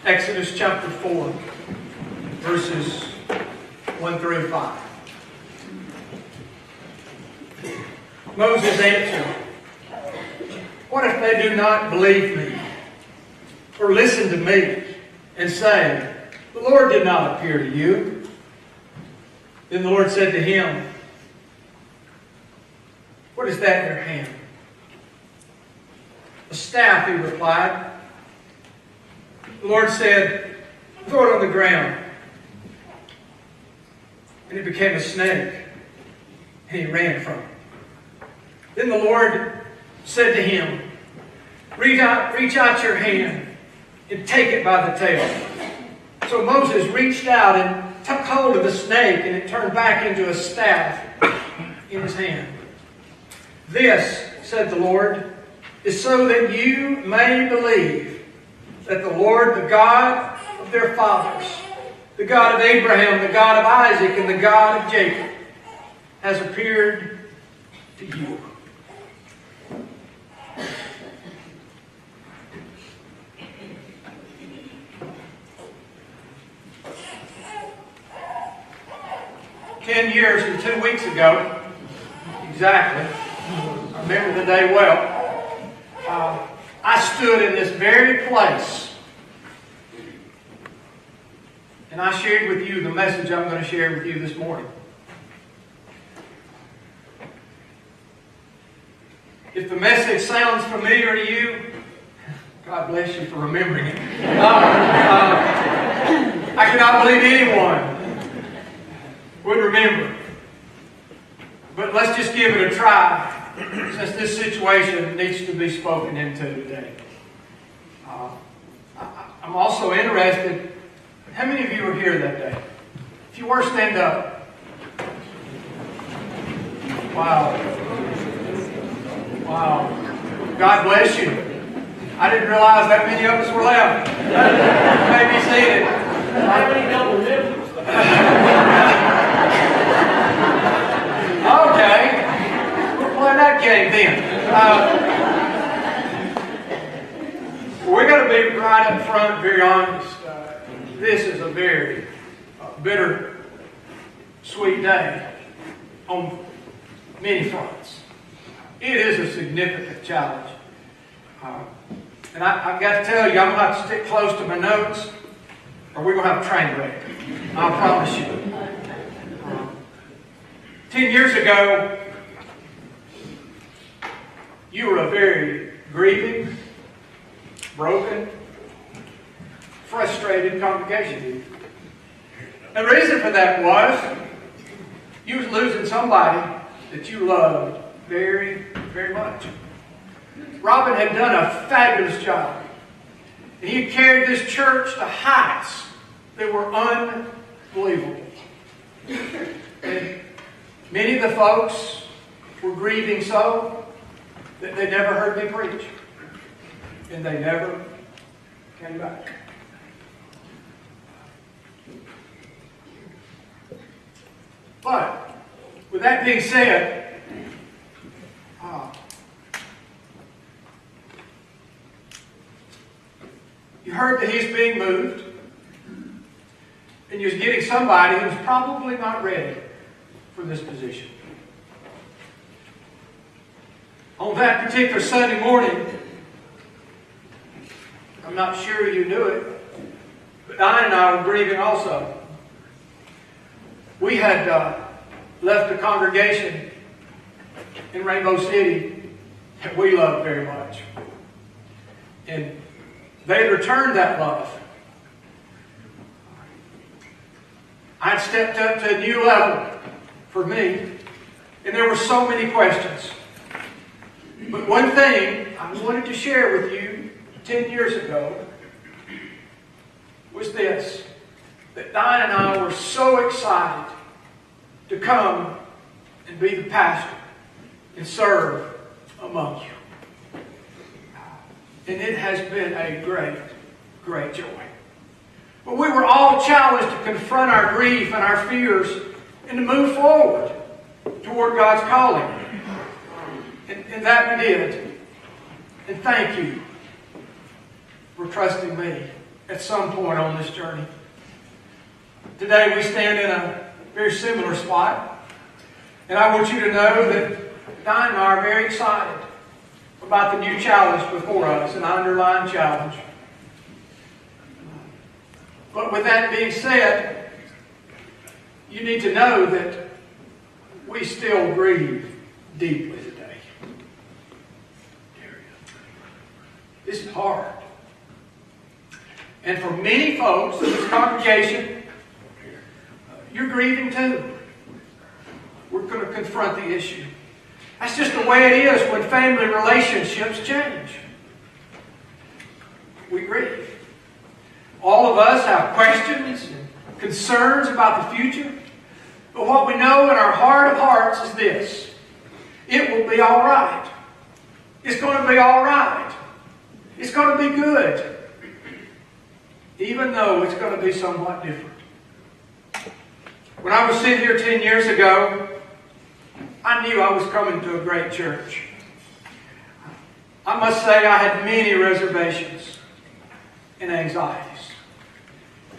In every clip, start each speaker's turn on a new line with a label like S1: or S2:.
S1: Exodus chapter 4, verses 1 through 5. Moses answered, "What if they do not believe me, or listen to me, and say, 'The Lord did not appear to you'?" Then the Lord said to him, "What is that in your hand?" "A staff," he replied. The Lord said, "Throw it on the ground." And it became a snake, and he ran from it. Then the Lord said to him, reach out your hand and take it by the tail." So Moses reached out and took hold of the snake, and it turned back into a staff in his hand. "This," said the Lord, "is so that you may believe that the Lord, the God of their fathers, the God of Abraham, the God of Isaac, and the God of Jacob, has appeared to you." "10 years and 2 weeks ago, exactly, I remember the day well, I stood in this very place and I shared with you the message I'm going to share with you this morning. If the message sounds familiar to you, God bless you for remembering it. I cannot believe anyone would remember. But let's just give it a try, since this situation needs to be spoken into today. I'm also interested, how many of you were here that day? If you were, stand up. Wow. Wow. God bless you. I didn't realize that many of us were left. You may be seated. Okay. We'll play that game then. We're going to be right up front, very honest. This is a very bitter, sweet day on many fronts. It is a significant challenge. And I've got to tell you, I'm going to have to stick close to my notes, or we're going to have a train wreck. I promise you. 10 years ago, you were a very grieving, broken, frustrated congregation. The reason for that was you was losing somebody that you loved very, very much. Robin had done a fabulous job. And he had carried this church to heights that were unbelievable. And many of the folks were grieving so that they never heard me preach. And they never came back. But, with that being said, you heard that he's being moved, and you're getting somebody who's probably not ready for this position. On that particular Sunday morning, I'm not sure you knew it, but Diane and I were grieving also. We had left a congregation in Rainbow City that we loved very much. And they had returned that love. I'd stepped up to a new level for me, and there were so many questions. But one thing I wanted to share with you 10 years ago was this, that Diane and I were so excited to come and be the pastor and serve among you. And it has been a great, great joy. But we were all challenged to confront our grief and our fears and to move forward toward God's calling. And that we did. And thank you for trusting me at some point on this journey. Today we stand in a very similar spot. And I want you to know that Di and I are very excited about the new challenge before us, an underlying challenge. But with that being said, you need to know that we still grieve deeply today. This is hard. And for many folks in this congregation, you're grieving too. We're going to confront the issue. That's just the way it is when family relationships change. We grieve. All of us have questions and concerns about the future. But what we know in our heart of hearts is this. It will be all right. It's going to be all right. It's going to be good. Even though it's going to be somewhat different. When I was sitting here 10 years ago, I knew I was coming to a great church. I must say I had many reservations and anxieties.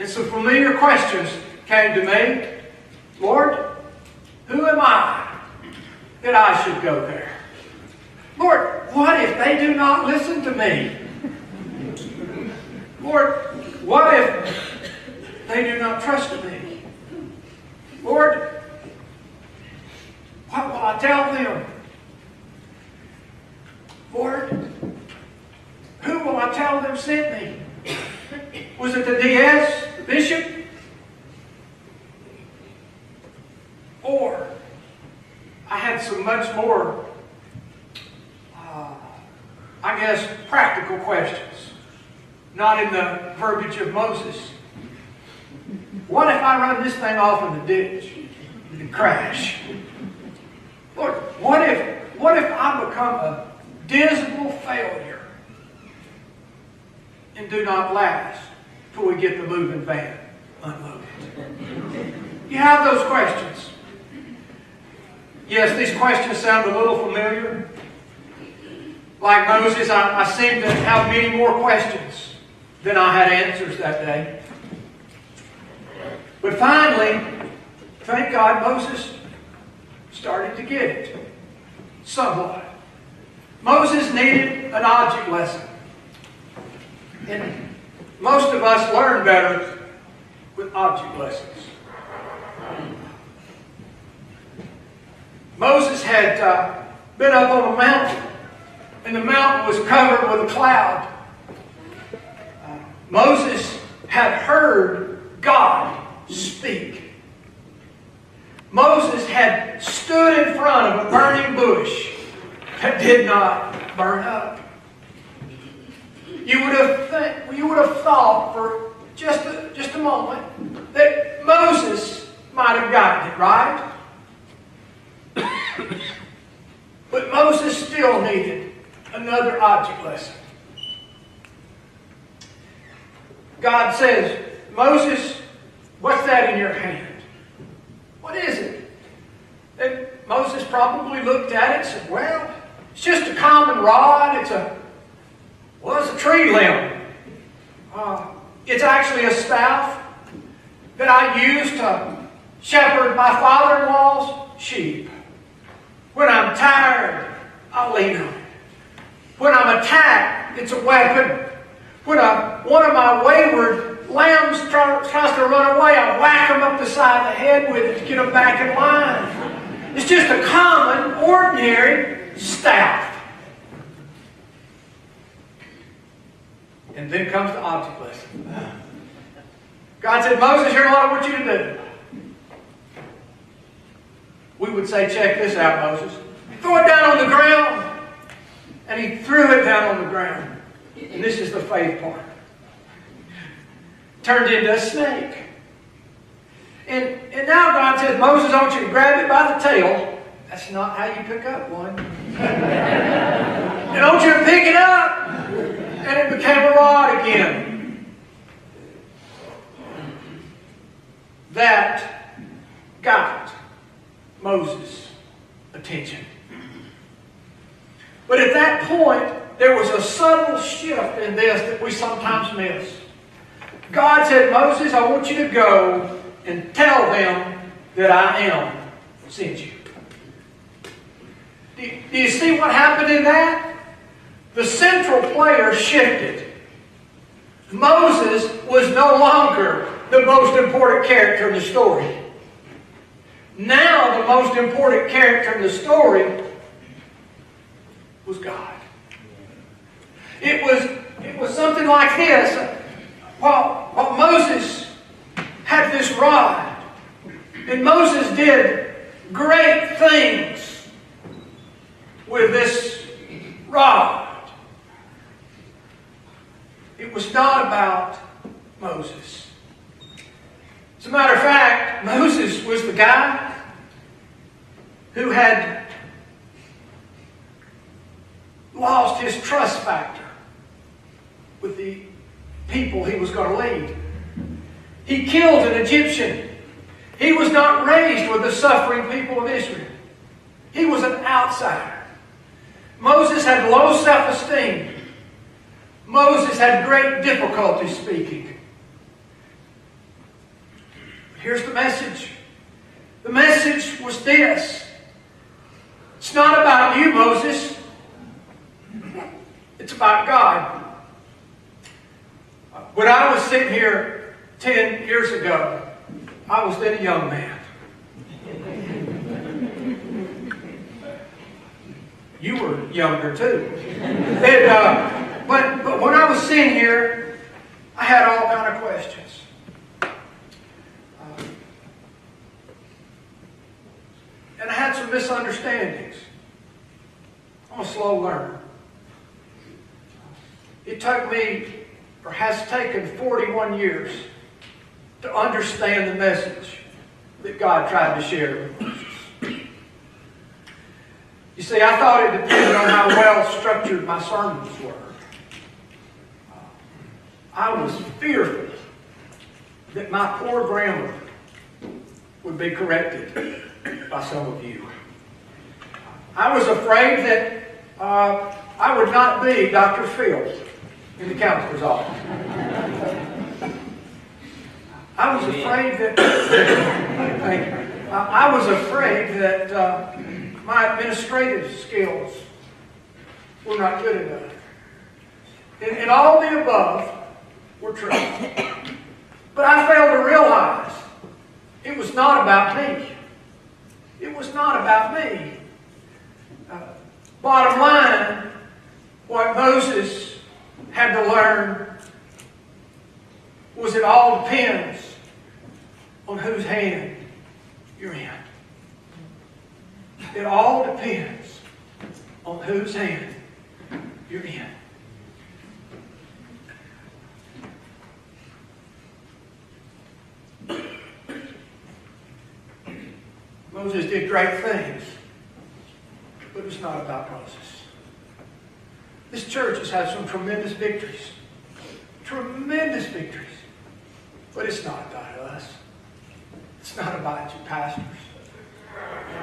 S1: And some familiar questions came to me. Lord, who am I that I should go there? Lord, what if they do not listen to me? Lord, what if they do not trust me? Lord, what will I tell them? Lord, who will I tell them sent me? Was it the DS, the bishop? Or I had some much more, practical questions. Not in the verbiage of Moses. What if I run this thing off in the ditch and crash? Lord, what if I become a dismal failure and do not last till we get the moving van unloaded? You have those questions. Yes, these questions sound a little familiar. Like Moses, I seem to have many more questions than I had answers that day. But finally, thank God, Moses started to get it. Somewhat. Moses needed an object lesson. And most of us learn better with object lessons. Moses had been up on a mountain, and the mountain was covered with a cloud. Moses had heard God speak. Moses had stood in front of a burning bush that did not burn up. You would have thought for just a moment that Moses might have gotten it right. But Moses still needed another object lesson. God says, Moses, what's that in your hand? What is it? And Moses probably looked at it and said, well, it's just a common rod. It's a tree limb. It's actually a staff that I use to shepherd my father-in-law's sheep. When I'm tired, I'll lean on it. When I'm attacked, it's a weapon. When one of my wayward lambs tries to run away, I whack them up the side of the head with it to get them back in line. It's just a common, ordinary staff. And then comes the object lesson. God said, Moses, here's what I want you to do. We would say, check this out, Moses. Throw it down on the ground. And he threw it down on the ground. And this is the faith part. Turned into a snake. And now God says, Moses, I want you to grab it by the tail. That's not how you pick up one. And I want you to pick it up. And it became a rod again. That got Moses' attention. But at that point, there was a subtle shift in this that we sometimes miss. God said, Moses, I want you to go and tell them that I am sent you. Do you see what happened in that? The central player shifted. Moses was no longer the most important character in the story. Now the most important character in the story was God. It was something like this. While Moses had this rod, and Moses did great things with this rod, it was not about Moses. As a matter of fact, Moses was the guy who had lost his trust factor with the people he was going to lead. He killed an Egyptian. He was not raised with the suffering people of Israel. He was an outsider. Moses had low self-esteem. Moses had great difficulty speaking. Here's the message. The message was this. It's not about you, Moses. It's about God. When I was sitting here 10 years ago, I was then a young man. You were younger too. But when I was sitting here, I had all kind of questions. And I had some misunderstandings. I'm a slow learner. It took me, or has taken 41 years to understand the message that God tried to share with Moses. You see, I thought it depended on how well structured my sermons were. I was fearful that my poor grammar would be corrected by some of you. I was afraid that I would not be Dr. Phil in the counselor's office. I was afraid that my administrative skills were not good enough. And all the above were true. But I failed to realize it was not about me. It was not about me. Bottom line, what Moses had to learn was it all depends on whose hand you're in. It all depends on whose hand you're in. Moses did great things, but it's not about Moses. This church has had some tremendous victories. Tremendous victories. But it's not about us. It's not about you pastors.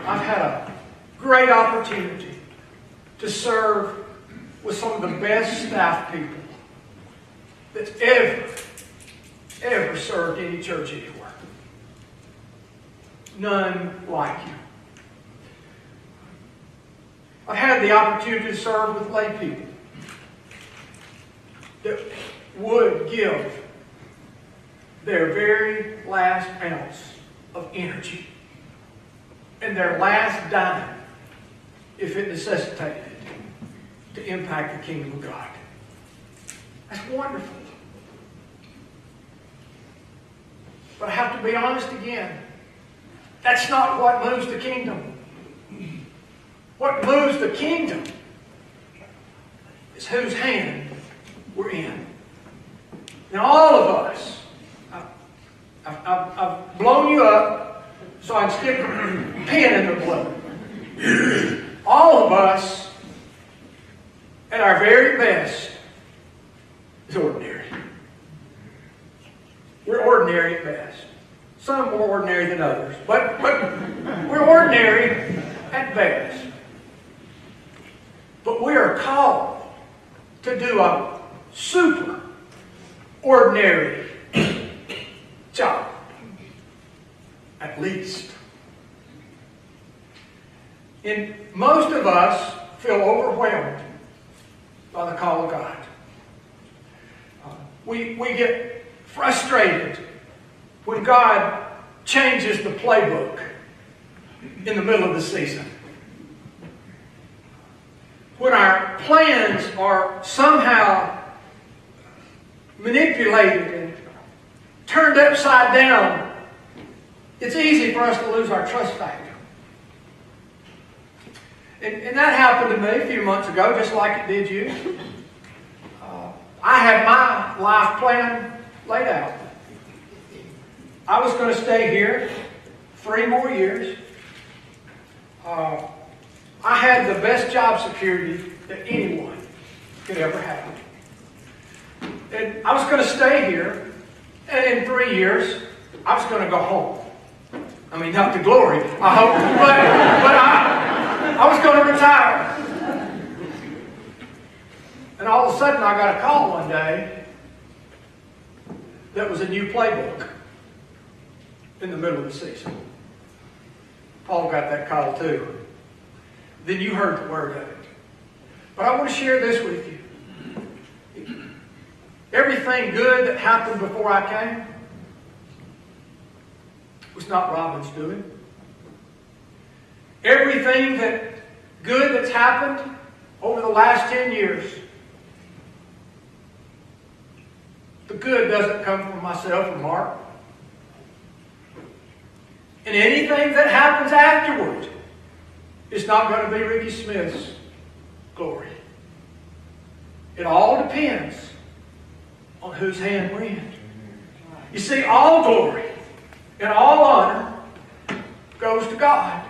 S1: I've had a great opportunity to serve with some of the best staff people that's ever served any church anywhere. None like you. I've had the opportunity to serve with lay people that would give their very last ounce of energy and their last dime if it necessitated it to impact the kingdom of God. That's wonderful. But I have to be honest again. That's not what moves the kingdom. What moves the kingdom is whose hand we're in. Now all of us, I've blown you up so I can stick a pin in the blood. All of us, at our very best, is ordinary. We're ordinary at best. Some more ordinary than others. But we're ordinary at best. But we are called to do a super ordinary at least. And most of us feel overwhelmed by the call of God. We get frustrated when God changes the playbook in the middle of the season. When our plans are somehow manipulated and turned upside down, it's easy for us to lose our trust factor. And that happened to me a few months ago, just like it did you. I had my life plan laid out. I was going to stay here 3 more years. I had the best job security that anyone could ever have. And I was going to stay here, and in 3 years, I was going to go home. I mean, not to glory, I hope, but I was going to retire. And all of a sudden, I got a call one day that was a new playbook in the middle of the season. Paul got that call too. Then you heard the word of it. But I want to share this with you. Everything good that happened before I came was not Robin's doing. Everything good that's happened over the last 10 years, the good doesn't come from myself or Mark. And anything that happens afterward is not going to be Ricky Smith's glory. It all depends on whose hand we're in. You see, all glory and all honor goes to God.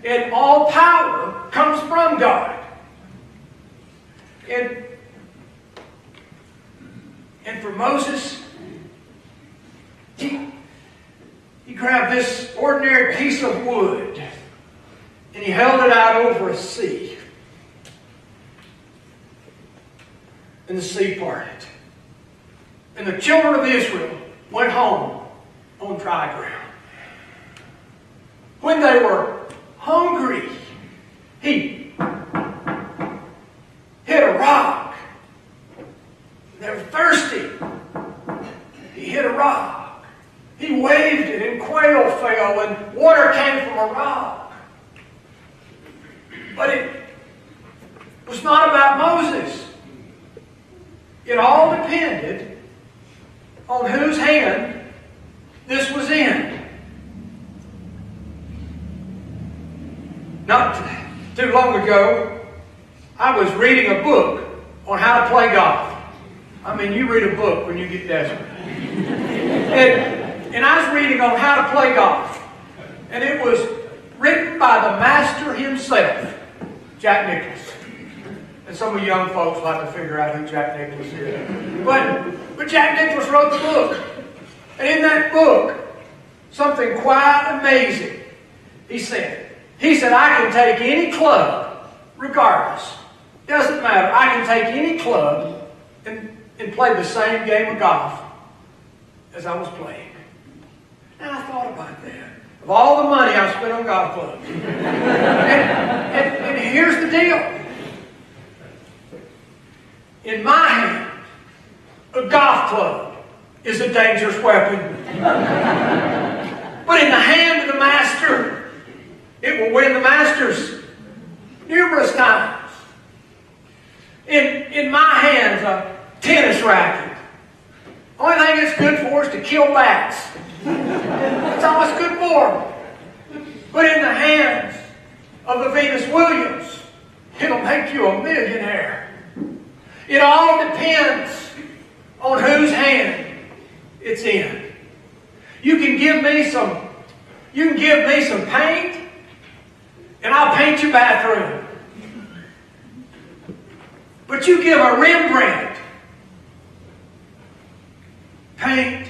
S1: And all power comes from God. And for Moses, he grabbed this ordinary piece of wood and he held it out over a sea. And the sea parted. And the children of Israel went home on dry ground. When they were hungry, he hit a rock. They were thirsty. He hit a rock. He waved it and quail fell and water came from a rock. But it was not about Moses. It all depended on whose hand this was in. Not too long ago, I was reading a book on how to play golf. I mean, you read a book when you get desperate. And I was reading on how to play golf. And it was written by the master himself, Jack Nicklaus. And some of you young folks will have to figure out who Jack Nicklaus is. But Jack Nicklaus wrote the book. And in that book, something quite amazing. He said, I can take any club, regardless. Doesn't matter. I can take any club and play the same game of golf as I was playing. And I thought about that. Of all the money I spent on golf clubs. and here's the deal. In my hand, a golf club is a dangerous weapon. But in the hand of the master, it will win the Masters numerous times. In my hands, a tennis racket. Only thing it's good for is to kill bats. That's all it's good for. But in the hands of the Venus Williams, it'll make you a millionaire. It all depends on whose hand it's in. You can give me some paint, and I'll paint your bathroom. But you give a Rembrandt paint,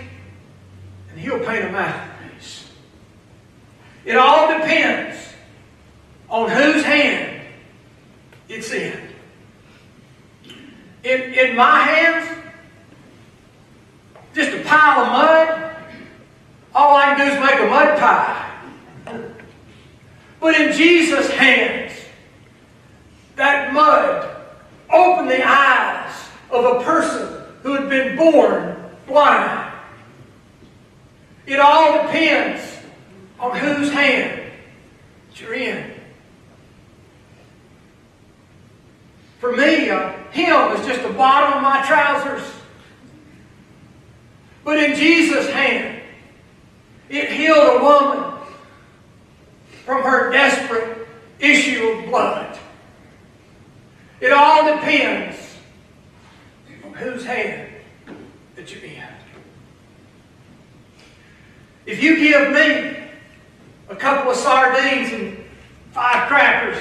S1: and he'll paint a masterpiece. It all depends on whose hand it's in. In my hands, just a pile of mud. All I I can do is make a mud pie. But in Jesus' hands, that mud opened the eyes of a person who had been born blind. It all depends on whose hand you're in. For me, a hem is just the bottom of my trousers. But in Jesus' hand, it healed a woman from her desperate issue of blood. It all depends on whose hand that you're in. If you give me a couple of sardines and 5 crackers,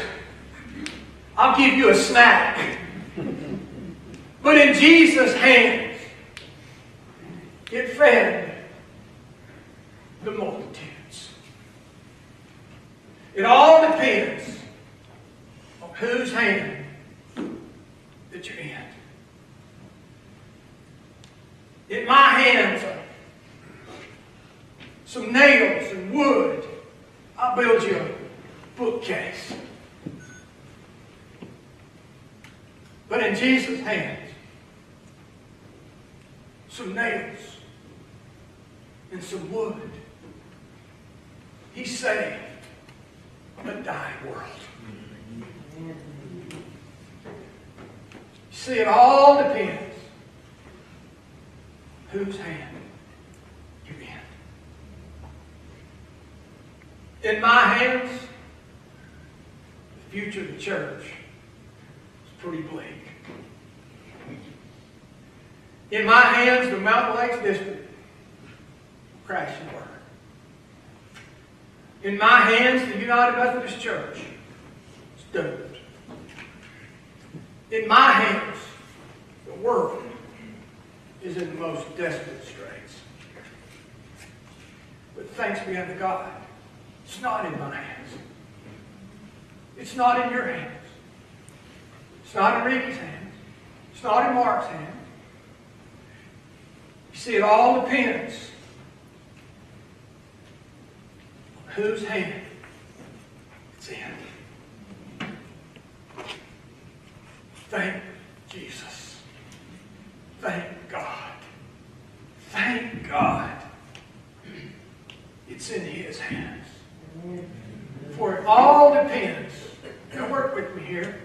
S1: I'll give you a snack. But in Jesus' hands, it fed the multitudes. It all depends on whose hand that you're in. In my hands are some nails and wood. I'll build you a bookcase. But in Jesus' hands, some nails and some wood. He saved a dying world. You see, it all depends whose hand you're in. In my hands, the future of the church is pretty bleak. In my hands, the Mountain Lakes District will crash and burn. In my hands, the United Methodist Church is doomed. In my hands, the world is in the most desperate straits. But thanks be unto God, it's not in my hands. It's not in your hands. It's not in Ricky's hands. It's not in Mark's hands. You see, it all depends on whose hand it's in. Thank Jesus. Thank God. Thank God. It's in His hands. For it all depends. Now work with me here.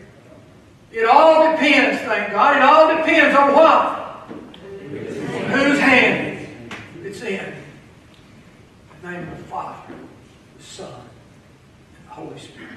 S1: It all depends, thank God. It all depends on what? Whose hand it's in. In the name of the Father, the Son, and the Holy Spirit.